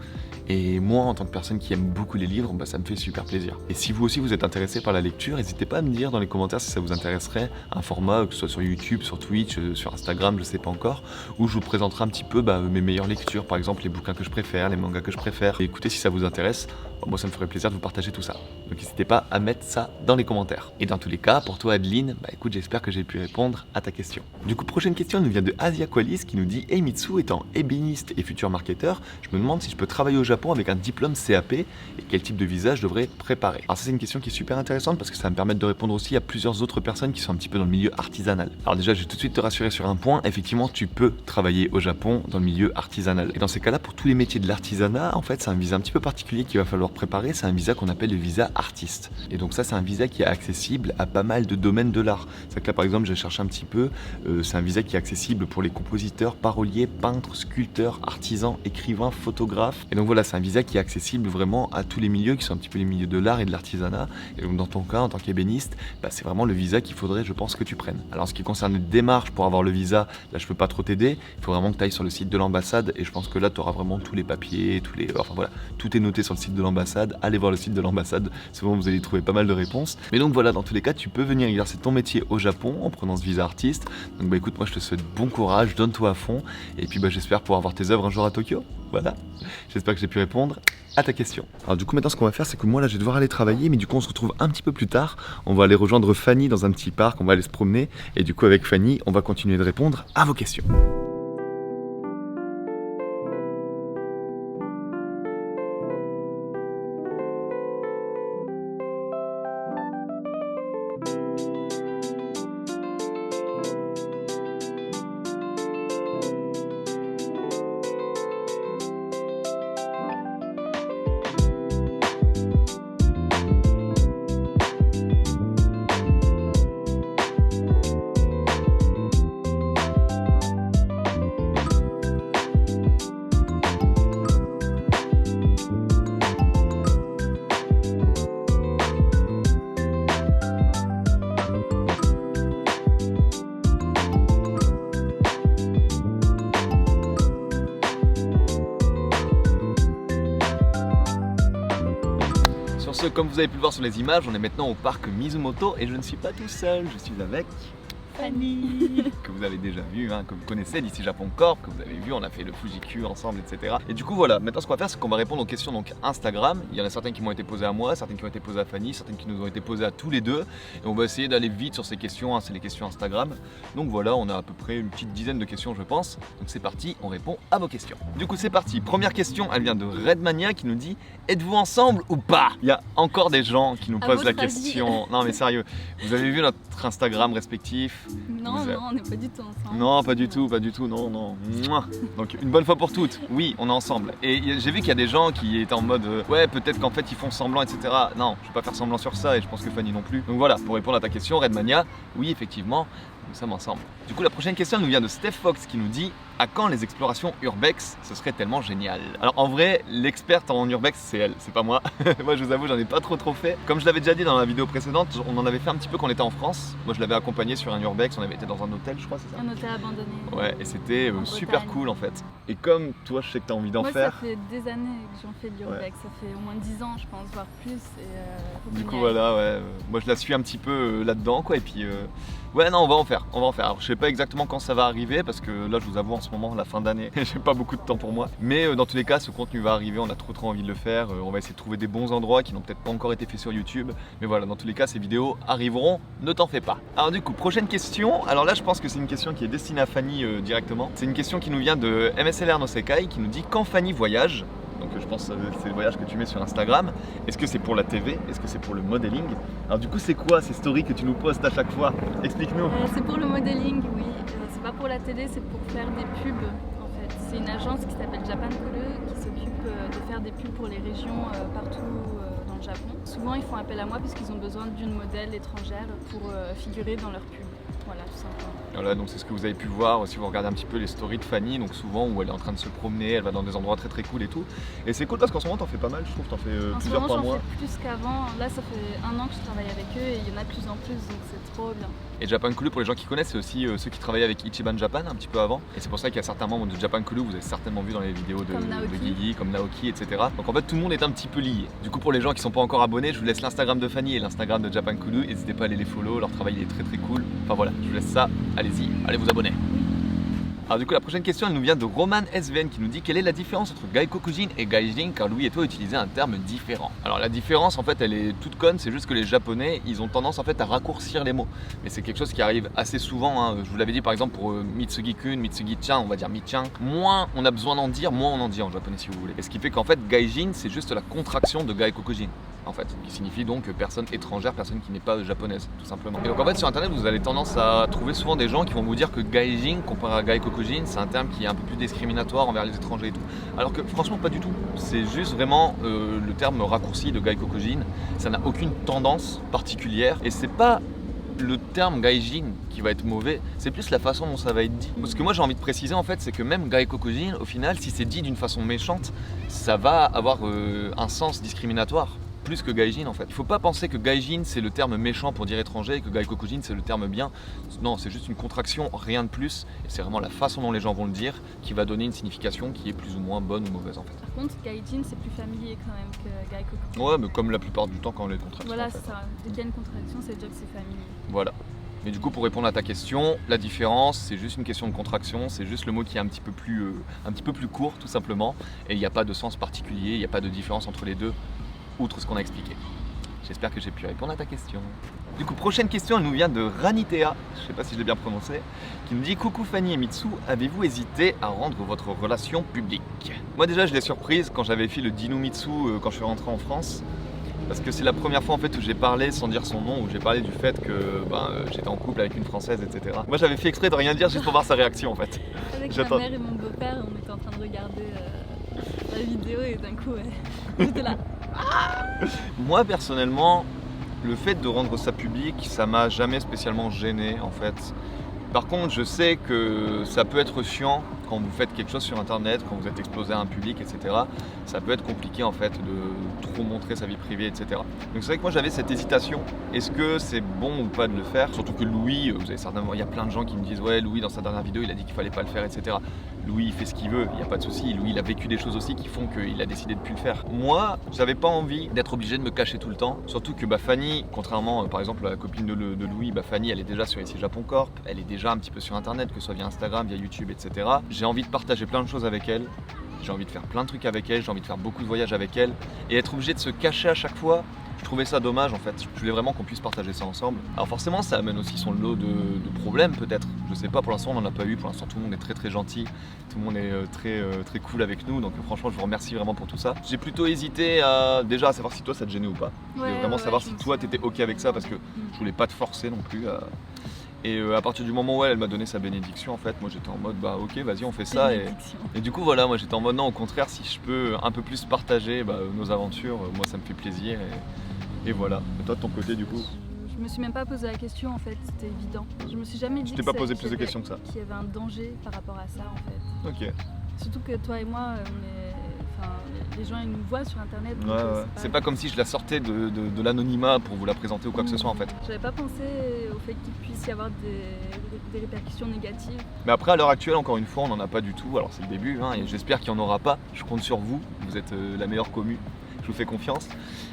Et moi en tant que personne qui aime beaucoup les livres, ça me fait super plaisir. Et si vous aussi vous êtes intéressé par la lecture, n'hésitez pas à me dire dans les commentaires si ça vous intéresserait un format, que ce soit sur YouTube, sur Twitch, sur Instagram, je sais pas encore, où je vous présenterai un petit peu mes meilleures lectures, par exemple les bouquins que je préfère, les mangas que je préfère. Et écoutez, si ça vous intéresse, moi ça me ferait plaisir de vous partager tout ça. Donc n'hésitez pas à mettre ça dans les commentaires. Et dans tous les cas, pour toi Adeline, écoute, j'espère que j'ai pu répondre à ta question. Du coup, prochaine question nous vient de Asia Qualis qui nous dit: Hey Mitsu, étant ébéniste et futur marketeur, je me demande si je peux travailler au Japon avec un diplôme CAP et quel type de visa je devrais préparer. Alors ça c'est une question qui est super intéressante parce que ça va me permettre de répondre aussi à plusieurs autres personnes qui sont un petit peu dans le milieu artisanal. Alors déjà, je vais tout de suite te rassurer sur un point, effectivement tu peux travailler au Japon dans le milieu artisanal. Et dans ces cas-là, pour tous les métiers de l'artisanat, en fait c'est un visa un petit peu particulier qu'il va falloir préparer, c'est un visa qu'on appelle le visa artiste. Et donc ça c'est un visa qui est accessible à pas mal de domaines de l'art. C'est que là par exemple j'ai cherché un petit peu, c'est un visa qui est accessible pour les compositeurs, paroliers, peintres, sculpteurs, artisans, écrivains, photographes. Et donc voilà, c'est un visa qui est accessible vraiment à tous les milieux qui sont un petit peu les milieux de l'art et de l'artisanat. Et donc dans ton cas, en tant qu'ébéniste, c'est vraiment le visa qu'il faudrait, je pense, que tu prennes. Alors en ce qui concerne les démarches pour avoir le visa, là je peux pas trop t'aider, il faut vraiment que tu ailles sur le site de l'ambassade et je pense que là tu auras vraiment tous les papiers, tout est noté sur le site de l'ambassade. Allez voir le site de l'ambassade, c'est bon, vous allez trouver pas mal de réponses. Mais donc voilà, dans tous les cas, tu peux venir exercer ton métier au Japon en prenant ce visa artiste. Donc écoute, moi je te souhaite bon courage, donne-toi à fond et puis j'espère pouvoir voir tes œuvres un jour à Tokyo. Voilà, j'espère que j'ai pu répondre à ta question. Alors du coup maintenant ce qu'on va faire, c'est que moi là je vais devoir aller travailler, mais du coup on se retrouve un petit peu plus tard. On va aller rejoindre Fanny dans un petit parc, on va aller se promener et du coup avec Fanny on va continuer de répondre à vos questions. Comme vous avez pu le voir sur les images, on est maintenant au parc Mizumoto et je ne suis pas tout seul, je suis avec Fanny que vous avez déjà vu, hein, que vous connaissez d'ici Japon Corp, que vous avez vu, on a fait le Fujiku ensemble, etc. Et du coup voilà, maintenant ce qu'on va faire, c'est qu'on va répondre aux questions donc Instagram. Il y en a certaines qui m'ont été posées à moi, certaines qui ont été posées à Fanny, certaines qui nous ont été posées à tous les deux. Et on va essayer d'aller vite sur ces questions, hein, c'est les questions Instagram. Donc voilà, on a à peu près une petite dizaine de questions je pense. Donc c'est parti, on répond à vos questions. Du coup c'est parti, première question, elle vient de Redmania qui nous dit: êtes-vous ensemble ou pas? Il y a encore des gens qui nous posent la question. Non mais sérieux, vous avez vu notre Instagram respectif? Non, on n'est pas du tout ensemble. Non, pas du tout, non. Mouah. Donc une bonne fois pour toutes, oui, on est ensemble. Et j'ai vu qu'il y a des gens qui étaient en mode ouais, peut-être qu'en fait ils font semblant, etc. Non, je vais pas faire semblant sur ça et je pense que Fanny non plus. Donc voilà, pour répondre à ta question, Redmania, oui, effectivement, nous sommes ensemble. Du coup, la prochaine question nous vient de Steph Fox qui nous dit: à quand les explorations urbex? Ce serait tellement génial. Alors en vrai, l'experte en urbex, c'est elle, c'est pas moi. Moi, je vous avoue, j'en ai pas trop fait. Comme je l'avais déjà dit dans la vidéo précédente, on en avait fait un petit peu quand on était en France. Moi, je l'avais accompagné sur un urbex, on avait été dans un hôtel, je crois, c'est ça? Un hôtel abandonné. Ouais, et c'était super cool en fait. Et comme toi, je sais que tu as envie d'en faire. Moi, ça fait des années que j'en fais de l'urbex, ça fait au moins 10 ans, je pense, voire plus. Et, du coup, voilà, ouais. Moi, je la suis un petit peu là-dedans, quoi. Et puis, ouais, non, on va en faire. Alors, je sais pas exactement quand ça va arriver parce que là, je vous avoue, en ce moment, la fin d'année, j'ai pas beaucoup de temps pour moi. Mais dans tous les cas, ce contenu va arriver. On a trop envie de le faire. On va essayer de trouver des bons endroits qui n'ont peut-être pas encore été faits sur YouTube. Mais voilà, dans tous les cas, ces vidéos arriveront. Ne t'en fais pas. Alors, du coup, prochaine question. Alors là, je pense que c'est une question qui est destinée à Fanny directement. C'est une question qui nous vient de MSLR No Sekai qui nous dit: quand Fanny voyage? Donc je pense que c'est le voyage que tu mets sur Instagram. Est-ce que c'est pour la TV? Est-ce que c'est pour le modeling? Alors du coup, c'est quoi ces stories que tu nous postes à chaque fois? Explique-nous. C'est pour le modeling, oui. C'est pas pour la télé, c'est pour faire des pubs en fait. C'est une agence qui s'appelle Japan Kulu qui s'occupe de faire des pubs pour les régions partout dans le Japon. Souvent, ils font appel à moi parce qu'ils ont besoin d'une modèle étrangère pour figurer dans leurs pubs. Voilà, tout simplement. Voilà, donc c'est ce que vous avez pu voir si vous regardez un petit peu les stories de Fanny, donc souvent où elle est en train de se promener, elle va dans des endroits très cool et tout. Et c'est cool parce qu'en ce moment t'en fais pas mal, je trouve, t'en fais plusieurs par mois. En ce moment j'en fais plus qu'avant, là ça fait 1 an que je travaille avec eux et il y en a de plus en plus, donc c'est trop bien. Et Japan Kulu, pour les gens qui connaissent, c'est aussi ceux qui travaillaient avec Ichiban Japan un petit peu avant. Et c'est pour ça qu'il y a certains membres de Japan Kulu, vous avez certainement vu dans les vidéos de Guigui, comme Naoki, etc. Donc en fait tout le monde est un petit peu lié. Du coup pour les gens qui sont pas encore abonnés, je vous laisse l'Instagram de Fanny et l'Instagram de Japan Kulu. N'hésitez pas à aller les follow, leur travail est très cool. Enfin voilà, je vous laisse ça, allez-y, allez vous abonner. Alors du coup la prochaine question elle nous vient de Roman SVN qui nous dit: quelle est la différence entre Gaikokujin et Gaijin, car Louis et toi utilisez un terme différent? Alors la différence en fait elle est toute conne, c'est juste que les japonais ils ont tendance en fait à raccourcir les mots. Mais c'est quelque chose qui arrive assez souvent, hein. Je vous l'avais dit par exemple pour Mitsugi-kun, Mitsugi-chan, on va dire Mi-chan. Moins on a besoin d'en dire, moins on en dit en japonais si vous voulez. Et ce qui fait qu'en fait Gaijin c'est juste la contraction de Gaikokujin. En fait, qui signifie donc personne étrangère, personne qui n'est pas japonaise, tout simplement. Et donc en fait sur internet vous avez tendance à trouver souvent des gens qui vont vous dire que Gaijin comparé à Gaikokujin c'est un terme qui est un peu plus discriminatoire envers les étrangers et tout. Alors que franchement pas du tout, c'est juste vraiment le terme raccourci de Gaikokujin, ça n'a aucune tendance particulière et c'est pas le terme Gaijin qui va être mauvais, c'est plus la façon dont ça va être dit. Ce que moi j'ai envie de préciser en fait, c'est que même Gaikokujin, au final, si c'est dit d'une façon méchante, ça va avoir un sens discriminatoire. Plus que Gaijin en fait. Il faut pas penser que Gaijin c'est le terme méchant pour dire étranger et que Gaikokujin c'est le terme bien. Non, c'est juste une contraction, rien de plus. Et c'est vraiment la façon dont les gens vont le dire qui va donner une signification qui est plus ou moins bonne ou mauvaise en fait. Par contre, Gaijin c'est plus familier quand même que Gaikokujin. Ouais, mais comme la plupart du temps quand on les contractions. Voilà, en fait. c'est ça. Dès qu'il y a une contraction, c'est déjà que c'est familier. Voilà. Mais du coup, pour répondre à ta question, la différence, c'est juste une question de contraction, c'est juste le mot qui est un petit peu plus court, tout simplement. Et il n'y a pas de sens particulier, il n'y a pas de différence entre les deux, outre ce qu'on a expliqué. J'espère que j'ai pu répondre à ta question. Du coup, prochaine question, elle nous vient de Ranitea, je sais pas si je l'ai bien prononcé, qui nous dit: coucou Fanny et Mitsu, avez-vous hésité à rendre votre relation publique? Moi déjà, je l'ai surprise quand j'avais fait le Dinu Mitsu quand je suis rentré en France. Parce que c'est la première fois en fait où j'ai parlé sans dire son nom, où j'ai parlé du fait que j'étais en couple avec une Française, etc. Moi j'avais fait exprès de rien dire juste pour voir sa réaction en fait. Avec ma mère et mon beau-père, on était en train de regarder la vidéo et d'un coup, j'étais là. Moi personnellement, le fait de rendre ça public, ça m'a jamais spécialement gêné en fait. Par contre, je sais que ça peut être chiant quand vous faites quelque chose sur internet, quand vous êtes exposé à un public, etc. Ça peut être compliqué en fait de trop montrer sa vie privée, etc. Donc c'est vrai que moi j'avais cette hésitation. Est-ce que c'est bon ou pas de le faire? Surtout que Louis, vous avez certainement, il y a plein de gens qui me disent: ouais, Louis dans sa dernière vidéo il a dit qu'il fallait pas le faire, etc. Louis il fait ce qu'il veut, il n'y a pas de souci. Louis il a vécu des choses aussi qui font qu'il a décidé de plus le faire. Moi, j'avais pas envie d'être obligé de me cacher tout le temps. Surtout que Fanny, contrairement par exemple à la copine de Louis, Fanny elle est déjà sur ici Japon Corp, elle est déjà un petit peu sur internet, que ce soit via Instagram, via YouTube, etc. J'ai envie de partager plein de choses avec elle. J'ai envie de faire plein de trucs avec elle, j'ai envie de faire beaucoup de voyages avec elle. Et être obligé de se cacher à chaque fois, je trouvais ça dommage en fait. Je voulais vraiment qu'on puisse partager ça ensemble. Alors forcément ça amène aussi son lot de problèmes peut-être. Je sais pas, pour l'instant on n'en a pas eu. Pour l'instant tout le monde est très gentil. Tout le monde est très cool avec nous. Donc franchement je vous remercie vraiment pour tout ça. J'ai plutôt hésité à déjà à savoir si toi ça te gênait ou pas. Je voulais vraiment savoir si toi t'étais ok avec ça parce que je voulais pas te forcer non plus. Et à partir du moment où elle m'a donné sa bénédiction, en fait, moi j'étais en mode bah ok, vas-y, on fait ça. Et du coup, voilà, moi j'étais en mode non, au contraire, si je peux un peu plus partager nos aventures, moi ça me fait plaisir. Et voilà. Et toi de ton côté, du coup Je me suis même pas posé la question en fait, c'était évident. Je me suis jamais dit tu t'es pas posé plus de questions que ça. Qu'il y avait un danger par rapport à ça en fait. Ok. Surtout que toi et moi, les gens ils nous voient sur internet. Donc, ouais. C'est pas comme si je la sortais de l'anonymat pour vous la présenter ou quoi que ce soit en fait. J'avais pas pensé au fait qu'il puisse y avoir des répercussions négatives. Mais après à l'heure actuelle encore une fois on n'en a pas du tout, alors c'est le début et j'espère qu'il n'y en aura pas, je compte sur vous, vous êtes la meilleure commu. Je vous fais confiance.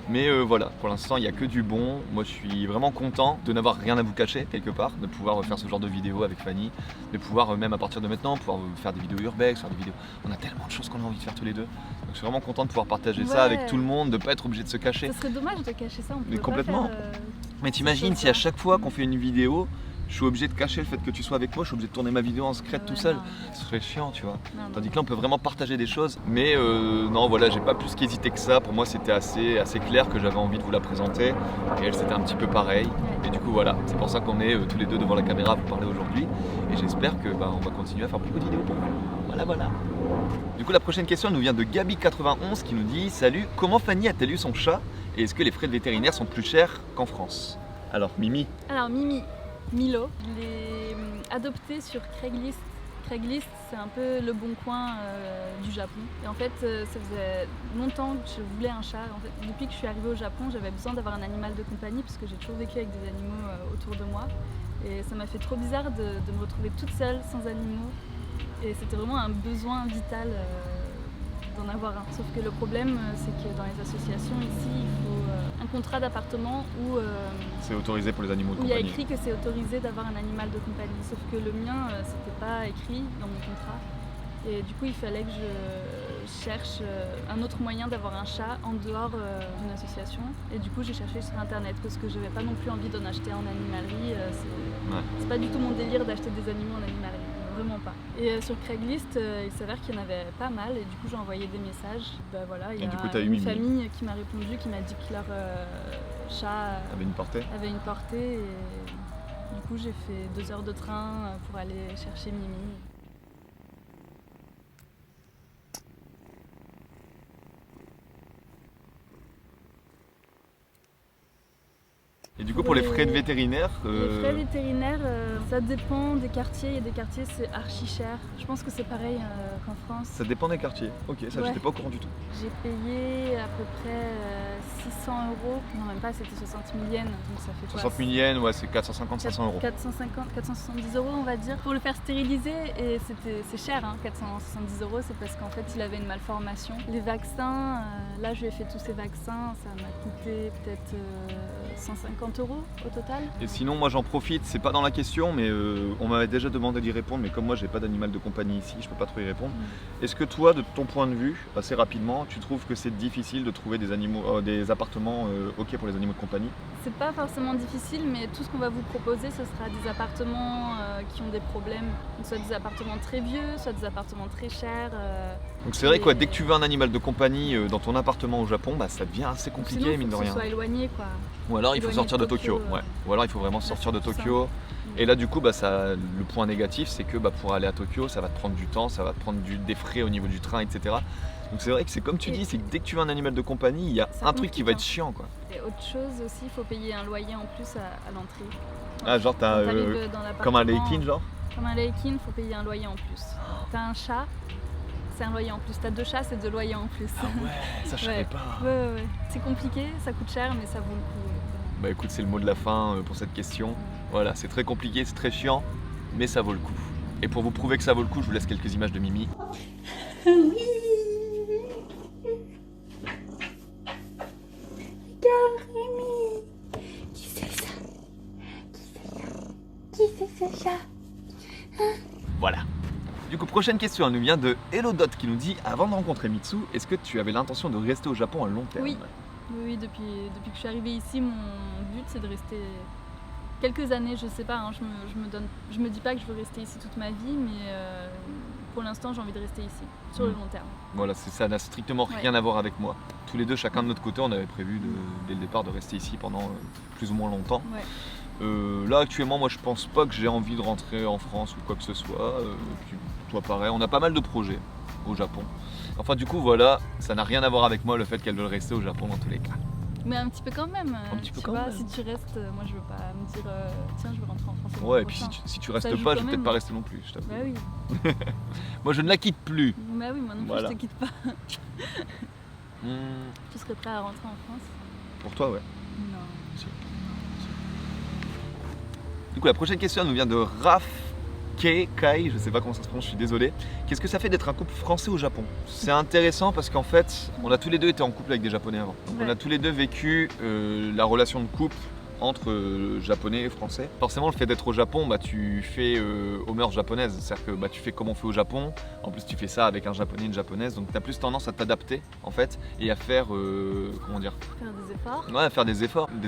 Mais voilà, pour l'instant, il n'y a que du bon. Moi, je suis vraiment content de n'avoir rien à vous cacher, quelque part, de pouvoir faire ce genre de vidéos avec Fanny, de pouvoir, même à partir de maintenant, pouvoir faire des vidéos urbex, faire des vidéos. On a tellement de choses qu'on a envie de faire tous les deux. Donc, je suis vraiment content de pouvoir partager ça avec tout le monde, de ne pas être obligé de se cacher. Ce serait dommage de cacher ça, on peut Mais complètement. pas faire, mais t'imagines si à chaque fois qu'on fait une vidéo, je suis obligé de cacher le fait que tu sois avec moi, je suis obligé de tourner ma vidéo en secret tout seul. Ce serait chiant, tu vois. Tandis que là, on peut vraiment partager des choses. Mais non, voilà, j'ai pas plus qu'hésité que ça. Pour moi, c'était assez clair que j'avais envie de vous la présenter. Et elle, c'était un petit peu pareil. Et du coup, voilà, c'est pour ça qu'on est tous les deux devant la caméra à vous parler aujourd'hui. Et j'espère que on va continuer à faire beaucoup de vidéos pour vous. Voilà. Du coup, la prochaine question, elle nous vient de Gabi91 qui nous dit « Salut, comment Fanny a-t-elle eu son chat? Et est-ce que les frais de vétérinaire sont plus chers qu'en France ?» Alors, Mimi. Milo, je l'ai adopté sur Craigslist. Craigslist, c'est un peu le bon coin du Japon. Et en fait, ça faisait longtemps que je voulais un chat. En fait, depuis que je suis arrivée au Japon, j'avais besoin d'avoir un animal de compagnie parce que j'ai toujours vécu avec des animaux autour de moi. Et ça m'a fait trop bizarre de me retrouver toute seule, sans animaux. Et c'était vraiment un besoin vital d'en avoir un. Sauf que le problème, c'est que dans les associations ici, il faut un contrat d'appartement où c'est autorisé pour les animaux de compagnie. Il y a écrit que c'est autorisé d'avoir un animal de compagnie. Sauf que le mien, c'était pas écrit dans mon contrat. Et du coup, il fallait que je cherche un autre moyen d'avoir un chat en dehors d'une association. Et du coup, j'ai cherché sur internet parce que j'avais pas non plus envie d'en acheter en animalerie. C'est pas du tout mon délire d'acheter des animaux en animalerie. Vraiment pas. Et sur Craigslist, il s'avère qu'il y en avait pas mal et du coup j'ai envoyé des messages. Il y a une famille qui m'a répondu, qui m'a dit que leur chat avait une portée. Et du coup j'ai fait 2 heures de train pour aller chercher Mimi. Et du coup, pour les frais de vétérinaire Les frais vétérinaires, ça dépend des quartiers. Il y a des quartiers, c'est archi cher. Je pense que c'est pareil qu'en France. Ça dépend des quartiers. Ok, ça, j'étais pas au courant du tout. J'ai payé à peu près 600 €. Non, même pas, c'était 60 000 yens. Donc ça fait quoi? 60 000 yens, ouais, c'est 450-500 €. 470 €, on va dire. Pour le faire stériliser, et c'est cher, 470 €, c'est parce qu'en fait, il avait une malformation. Les vaccins, là, je lui ai fait tous ces vaccins, ça m'a coûté peut-être 150 € au total. Et sinon, moi j'en profite, c'est pas dans la question, mais on m'avait déjà demandé d'y répondre, mais comme moi j'ai pas d'animal de compagnie ici, je peux pas trop y répondre. Est-ce que toi, de ton point de vue, assez rapidement, tu trouves que c'est difficile de trouver des appartements ok pour les animaux de compagnie? C'est pas forcément difficile, mais tout ce qu'on va vous proposer, ce sera des appartements qui ont des problèmes, soit des appartements très vieux, soit des appartements très chers. Donc c'est vrai quoi, dès que tu veux un animal de compagnie dans ton appartement au Japon, ça devient assez compliqué, sinon, mine de rien. Que ce soit éloigné, quoi. Ou alors il faut sortir de Tokyo, ouais. Ou alors il faut vraiment sortir de Tokyo. Et là du coup, le point négatif, c'est que pour aller à Tokyo, ça va te prendre du temps, ça va te prendre des frais au niveau du train, etc. Donc c'est vrai que c'est comme tu dis, c'est que dès que tu veux un animal de compagnie, il y a un truc qui va être chiant, quoi. Et autre chose aussi, il faut payer un loyer en plus à l'entrée. Ah, genre t'as comme un Leikin, genre? Comme un Leikin, il faut payer un loyer en plus. T'as un chat, c'est un loyer en plus. T'as 2 chats, c'est 2 loyers en plus. Ah ouais, ça je savais pas. Ouais. C'est compliqué, ça coûte cher, mais ça vaut le coup. Bah écoute, c'est le mot de la fin pour cette question. Voilà, c'est très compliqué, c'est très chiant, mais ça vaut le coup. Et pour vous prouver que ça vaut le coup, je vous laisse quelques images de Mimi. Oui. Regarde Rémi. Qui c'est ça? Qui c'est ce chat? Voilà. Du coup, prochaine question, elle nous vient de Hello Dot qui nous dit: avant de rencontrer Mitsu, est-ce que tu avais l'intention de rester au Japon à long terme? Oui. Oui, depuis que je suis arrivée ici, mon but c'est de rester quelques années, je sais pas, hein, je me dis pas que je veux rester ici toute ma vie, mais pour l'instant j'ai envie de rester ici, sur le long terme. Voilà, ça n'a strictement rien à voir avec moi. Tous les deux, chacun de notre côté, on avait prévu dès le départ de rester ici pendant plus ou moins longtemps. Ouais. Là actuellement, moi je pense pas que j'ai envie de rentrer en France ou quoi que ce soit. Puis, toi pareil, on a pas mal de projets au Japon. Enfin du coup voilà, ça n'a rien à voir avec moi le fait qu'elle veut rester au Japon dans tous les cas. Mais un petit peu quand même. Un petit peu tu quand vois, même. Si tu restes, moi je veux pas me dire tiens je veux rentrer en France. Ouais, et puis si tu restes pas, je vais peut-être pas rester non plus, je t'avoue. Bah oui. Moi je ne la quitte plus. Bah oui, moi non plus Voilà. je te quitte pas. Tu serais prêt à rentrer en France? Pour toi, ouais. Non. Du coup, la prochaine question elle nous vient de Raph Kai, je sais pas comment ça se prononce, je suis désolé. Qu'est-ce que ça fait d'être un couple français au Japon? C'est intéressant parce qu'en fait, on a tous les deux été en couple avec des Japonais avant. Donc Ouais. on a tous les deux vécu la relation de couple entre Japonais et Français. Forcément, le fait d'être au Japon, bah, tu fais aux mœurs japonaises. C'est-à-dire que bah, tu fais comme on fait au Japon. En plus, tu fais ça avec un Japonais et une Japonaise. Donc tu as plus tendance à t'adapter en fait et à faire, comment dire, Faire des efforts. ouais, faire des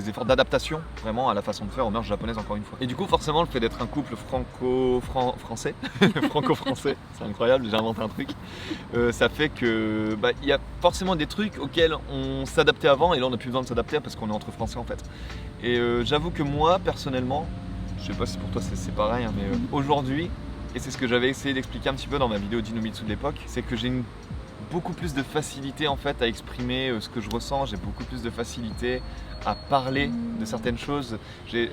efforts d'adaptation vraiment à la façon de faire aux mœurs japonaises encore une fois. Et du coup forcément le fait d'être un couple franco-français, franco-français, c'est incroyable, j'ai inventé un truc, ça fait que bah, y a forcément des trucs auxquels on s'adaptait avant et là on n'a plus besoin de s'adapter parce qu'on est entre français en fait. Et j'avoue que moi personnellement, je sais pas si pour toi c'est pareil, hein, mais aujourd'hui, et c'est ce que j'avais essayé d'expliquer un petit peu dans ma vidéo d'Inomitsu de l'époque, c'est que j'ai beaucoup plus de facilité en fait à exprimer ce que je ressens, j'ai beaucoup plus de facilité à parler de certaines choses.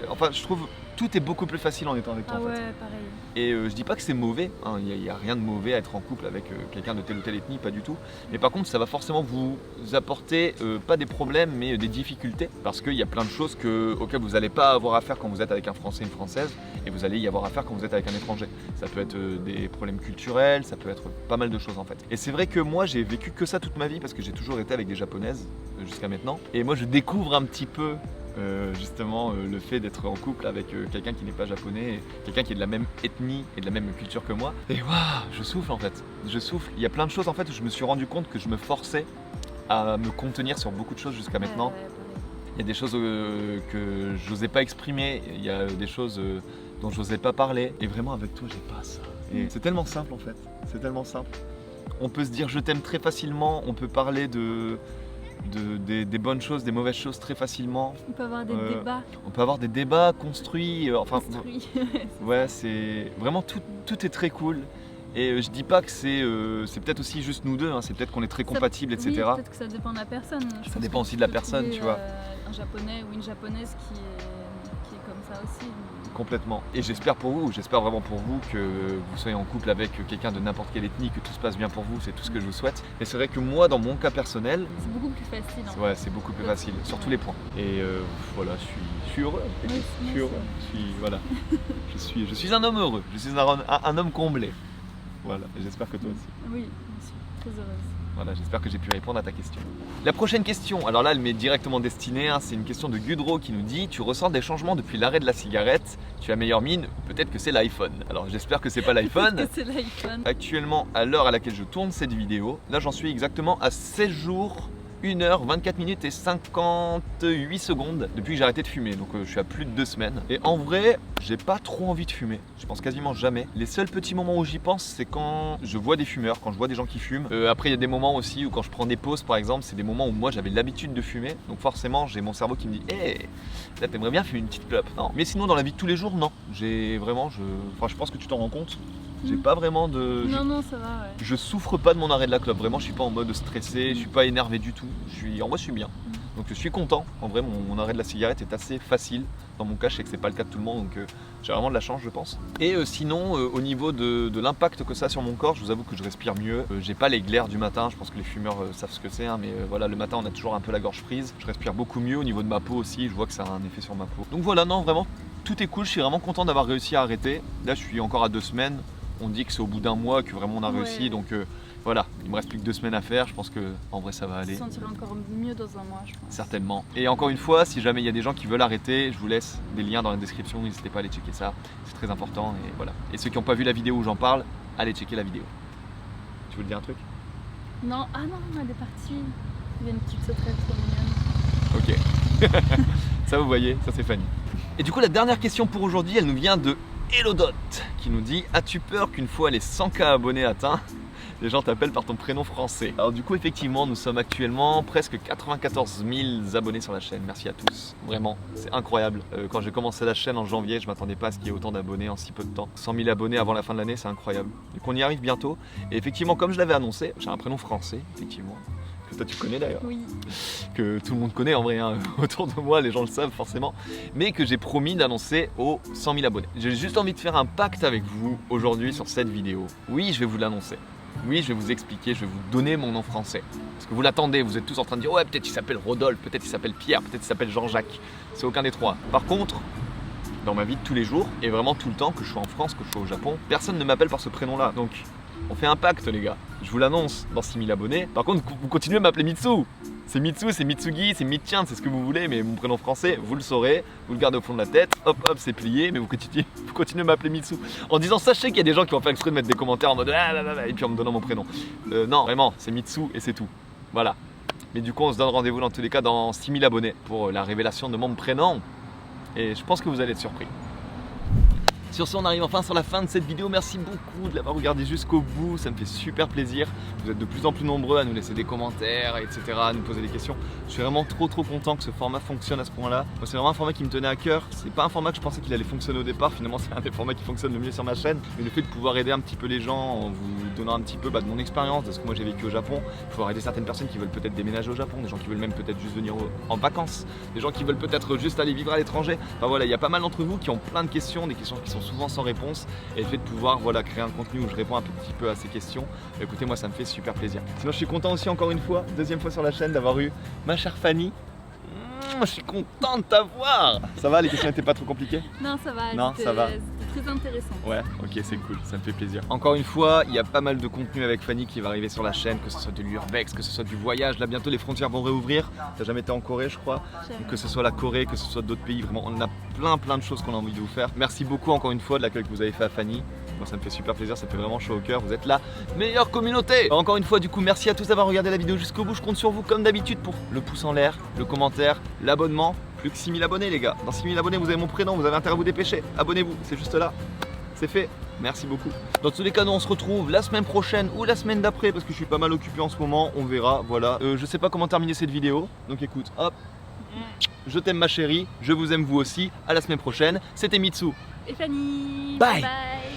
Enfin, je trouve tout est beaucoup plus facile en étant avec toi Ah en ouais, fait. pareil. Et je dis pas que c'est mauvais, hein, il n'y a rien de mauvais à être en couple avec quelqu'un de telle ou telle ethnie, pas du tout. Mais par contre, ça va forcément vous apporter pas des problèmes, mais des difficultés. Parce qu'il y a plein de choses auxquelles vous n'allez pas avoir affaire quand vous êtes avec un Français et une Française, et vous allez y avoir affaire quand vous êtes avec un étranger. Ça peut être des problèmes culturels, ça peut être pas mal de choses en fait. Et c'est vrai que moi, j'ai vécu que ça toute ma vie, parce que j'ai toujours été avec des Japonaises jusqu'à maintenant. Et moi, je découvre un petit peu justement le fait d'être en couple avec quelqu'un qui n'est pas japonais, quelqu'un qui est de la même ethnie et de la même culture que moi. Et waouh, je souffle en fait. Je souffle. Il y a plein de choses en fait où je me suis rendu compte que je me forçais à me contenir sur beaucoup de choses jusqu'à maintenant. Ouais, pareil. Il y a des choses que j'osais pas exprimer, il y a des choses dont j'osais pas parler. Et vraiment avec toi, j'ai pas ça. Et c'est tellement simple en fait. C'est tellement simple. On peut se dire je t'aime très facilement, on peut parler des bonnes choses, des mauvaises choses très facilement. On peut avoir des débats On peut avoir des débats construits. construits. Ouais, c'est vraiment tout est très cool. Et je dis pas que c'est peut-être aussi juste nous deux, hein, c'est peut-être qu'on est très compatibles, Oui, etc. peut-être que ça dépend de la personne. Ça dépend aussi de la personne, tu vois. Un japonais ou une japonaise qui est comme ça aussi. Complètement. Et j'espère vraiment pour vous que vous soyez en couple avec quelqu'un de n'importe quelle ethnie, que tout se passe bien pour vous, c'est tout ce que je vous souhaite. Mais c'est vrai que moi, dans mon cas personnel, C'est beaucoup plus facile. Hein. ouais, c'est beaucoup plus facile, sur tous les points. Et voilà, je suis heureux. Oui, Je moi suis heureux. Voilà. je suis un homme heureux. Je suis un homme comblé. Voilà. Et j'espère que toi aussi. Oui, je suis très heureuse. Voilà, j'espère que j'ai pu répondre à ta question. La prochaine question, alors là elle m'est directement destinée, hein, c'est une question de Gudro qui nous dit: tu ressens des changements depuis l'arrêt de la cigarette, tu as meilleure mine, peut-être que c'est l'iPhone. Alors j'espère que c'est pas l'iPhone. Que c'est l'iPhone. Actuellement, à l'heure à laquelle je tourne cette vidéo, là j'en suis exactement à 16 jours, 1h, 24 minutes et 58 secondes depuis que j'ai arrêté de fumer. Donc je suis à plus de 2 semaines. Et en vrai, j'ai pas trop envie de fumer. Je pense quasiment jamais. Les seuls petits moments où j'y pense, c'est quand je vois des fumeurs, quand je vois des gens qui fument. Après, il y a des moments aussi où quand je prends des pauses, par exemple, c'est des moments où moi j'avais l'habitude de fumer. Donc forcément, j'ai mon cerveau qui me dit: hé, là t'aimerais bien fumer une petite clope. Non. Mais sinon, dans la vie de tous les jours, non. J'ai vraiment, je pense que tu t'en rends compte. J'ai pas vraiment de. Non, ça va, ouais. Je souffre pas de mon arrêt de la clope, vraiment je suis pas en mode stressé, je suis pas énervé du tout, en vrai je suis bien. Donc je suis content, en vrai mon arrêt de la cigarette est assez facile. Dans mon cas je sais que c'est pas le cas de tout le monde, donc j'ai vraiment de la chance je pense. Et sinon au niveau de l'impact que ça a sur mon corps, je vous avoue que je respire mieux. J'ai pas les glaires du matin, je pense que les fumeurs savent ce que c'est, hein, mais voilà, le matin on a toujours un peu la gorge prise. Je respire beaucoup mieux, au niveau de ma peau aussi, je vois que ça a un effet sur ma peau. Donc voilà, non vraiment tout est cool, je suis vraiment content d'avoir réussi à arrêter. Là je suis encore à 2 semaines. on dit que c'est au bout d'un mois que vraiment on a réussi, Ouais. donc voilà, il me reste plus que 2 semaines à faire, je pense que en vrai ça va Je aller. me sentirai encore mieux dans un mois, je pense. Certainement. Et encore une fois, si jamais il y a des gens qui veulent arrêter, je vous laisse des liens dans la description, n'hésitez pas à aller checker ça, c'est très important et voilà. Et ceux qui n'ont pas vu la vidéo où j'en parle, allez checker la vidéo. Tu veux dire un truc? Non, ah non, elle est partie. Il y a une petite sauterelle trop mignonne. Ok. Ça vous voyez, ça c'est Fanny. Et du coup la dernière question pour aujourd'hui, elle nous vient de Elodot qui nous dit: as-tu peur qu'une fois les 100K abonnés atteints, les gens t'appellent par ton prénom français? Alors du coup effectivement nous sommes actuellement presque 94 000 abonnés sur la chaîne, merci à tous, vraiment c'est incroyable. Quand j'ai commencé la chaîne en janvier, je m'attendais pas à ce qu'il y ait autant d'abonnés en si peu de temps. 100 000 abonnés avant la fin de l'année, c'est incroyable. Donc on y arrive bientôt et effectivement comme je l'avais annoncé, j'ai un prénom français effectivement, que toi tu connais d'ailleurs, Oui. que tout le monde connaît en vrai, hein. Autour de moi les gens le savent forcément, mais que j'ai promis d'annoncer aux 100 000 abonnés. J'ai juste envie de faire un pacte avec vous aujourd'hui sur cette vidéo. Oui, je vais vous l'annoncer. Oui, je vais vous expliquer, je vais vous donner mon nom français. Parce que vous l'attendez, vous êtes tous en train de dire: ouais, peut-être il s'appelle Rodolphe, peut-être il s'appelle Pierre, peut-être il s'appelle Jean-Jacques. C'est aucun des trois. Par contre, dans ma vie de tous les jours, et vraiment tout le temps, que je sois en France, que je sois au Japon, personne ne m'appelle par ce prénom-là. Donc, on fait un pacte les gars. Je vous l'annonce dans 6 000 abonnés. Par contre, vous continuez à m'appeler Mitsu. C'est Mitsu, c'est Mitsugi, c'est Mitchan, c'est ce que vous voulez, mais mon prénom français, vous le saurez, vous le gardez au fond de la tête, hop hop, c'est plié, mais vous continuez à m'appeler Mitsu. En disant, sachez qu'il y a des gens qui vont faire exprès de mettre des commentaires en mode ah là là là, et puis en me donnant mon prénom. Non, vraiment, c'est Mitsu et c'est tout. Voilà. Mais du coup, on se donne rendez-vous dans tous les cas dans 6 000 abonnés pour la révélation de mon prénom. Et je pense que vous allez être surpris. Sur ce, on arrive enfin sur la fin de cette vidéo. Merci beaucoup de l'avoir regardé jusqu'au bout, ça me fait super plaisir. Vous êtes de plus en plus nombreux à nous laisser des commentaires, etc., à nous poser des questions. Je suis vraiment trop content que ce format fonctionne à ce point-là. Moi, c'est vraiment un format qui me tenait à cœur. C'est pas un format que je pensais qu'il allait fonctionner au départ. Finalement, c'est un des formats qui fonctionne le mieux sur ma chaîne. Mais le fait de pouvoir aider un petit peu les gens en vous donnant un petit peu de mon expérience, de ce que moi j'ai vécu au Japon, pouvoir aider certaines personnes qui veulent peut-être déménager au Japon, des gens qui veulent même peut-être juste venir en vacances, des gens qui veulent peut-être juste aller vivre à l'étranger. Enfin voilà, il y a pas mal d'entre vous qui ont plein de questions, des questions qui sont souvent sans réponse. Et le fait de pouvoir créer un contenu où je réponds un petit peu à ces questions, écoutez, moi ça me fait super plaisir. Sinon je suis content aussi encore une fois, deuxième fois sur la chaîne, d'avoir eu ma chère Fanny. Je suis content de t'avoir. Ça va, les questions n'étaient pas trop compliquées? Non, ça va. Non, ça va. C'était très intéressant. Ouais, ok, c'est cool, ça me fait plaisir. Encore une fois, il y a pas mal de contenu avec Fanny qui va arriver sur la chaîne, que ce soit de l'urbex, que ce soit du voyage. Là, bientôt les frontières vont réouvrir. T'as jamais été en Corée, je crois. Donc, que ce soit la Corée, que ce soit d'autres pays, vraiment, on a plein de choses qu'on a envie de vous faire. Merci beaucoup encore une fois de l'accueil que vous avez fait à Fanny. Moi, ça me fait super plaisir, ça fait vraiment chaud au cœur. Vous êtes la meilleure communauté. Encore une fois, du coup, merci à tous d'avoir regardé la vidéo jusqu'au bout. Je compte sur vous comme d'habitude pour le pouce en l'air, le commentaire, l'abonnement. Plus que 6 000 abonnés, les gars. Dans 6 000 abonnés, vous avez mon prénom, vous avez intérêt à vous dépêcher. Abonnez-vous, c'est juste là. C'est fait. Merci beaucoup. Dans tous les cas, nous on se retrouve la semaine prochaine ou la semaine d'après parce que je suis pas mal occupé en ce moment. On verra. Voilà. Je sais pas comment terminer cette vidéo. Donc écoute, hop. Je t'aime ma chérie. Je vous aime vous aussi. À la semaine prochaine. C'était Mitsu. Et Fanny. Bye. Bye.